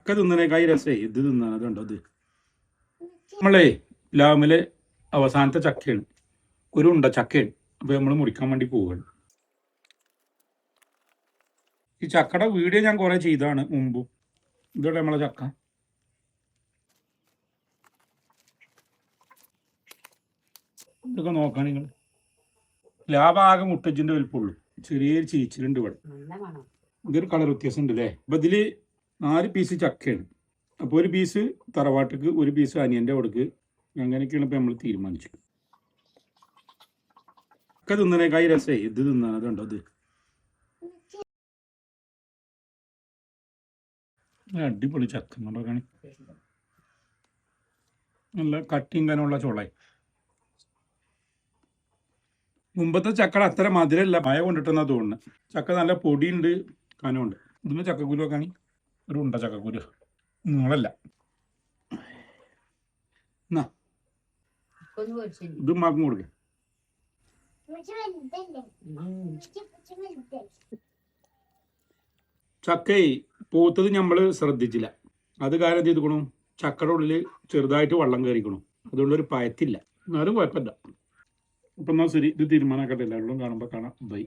ഒക്കെ തിന്നണേക്കായി രസേ ഇത് തിന്നാൻ. അതുണ്ടോ ഇത് നമ്മളേ ലാമിലെ അവസാനത്തെ ചക്കയാണ്, ഒരു ഉണ്ട ചക്കയാണ്. അപ്പൊ നമ്മൾ മുറിക്കാൻ വേണ്ടി പോവുകയാണ്. ഈ ചക്കയുടെ വീഡിയോ ഞാൻ കുറെ ചെയ്താണ് മുമ്പും. ഇതോടെ നമ്മളെ ചക്ക ഇതൊക്കെ നോക്കാൻ നിങ്ങൾ. ലാഭാകെ മുട്ടച്ചിന്റെ വലിപ്പമുള്ളൂ, ചെറിയൊരു ചീച്ചിലുണ്ട് ഇവിടെ. ഇതൊരു കളർ വ്യത്യാസം ഉണ്ട് അല്ലേ. അപ്പൊ ഇതില് 4 പീസ് ചക്കയാണ്. അപ്പോൾ ഒരു പീസ് തറവാട്ടിക്ക്, ഒരു പീസ് അനിയന്റെ കൊടുക്ക്. അങ്ങനെയൊക്കെയാണ് ഇപ്പൊ നമ്മൾ തീരുമാനിച്ചത്. ഒക്കെ തിന്നണേക്കായി രസേ ഇത് തിന്നാൻ. അതുണ്ടോ ഇത് അടിപൊളി ചക്ക കണ്ടോക്കാണ്. നല്ല കട്ടിയും കനമുള്ള ചോളായി. മുമ്പത്തെ ചക്കട അത്ര മധുരമല്ല, മഴ കൊണ്ടിട്ടെന്നാ തോന്നുന്നത്. ചക്ക നല്ല പൊടിയുണ്ട്, കനമുണ്ട്. ഇതിന് ചക്കക്കുരു ഒക്കെ ആണെങ്കിൽ ഒരു ഉണ്ട ചക്കക്കുരു നിങ്ങളല്ല. എന്നാ ഇത് മാക്കും കൊടുക്ക. ചക്ക പൂത്തത് നമ്മള് ശ്രദ്ധിച്ചില്ല. അത് കാരണം ചെയ്തുക്കണു, ചക്കയുടെ ഉള്ളിൽ ചെറുതായിട്ട് വെള്ളം കയറിക്കണു. അതുകൊണ്ടൊരു പയത്തില്ല, എന്നാലും കുഴപ്പമില്ല. അപ്പം എന്നാൽ ശരി, ഇത് തീരുമാനമാക്കട്ടെ. എല്ലാവരും കാണുമ്പോൾ കാണാം. ബൈ.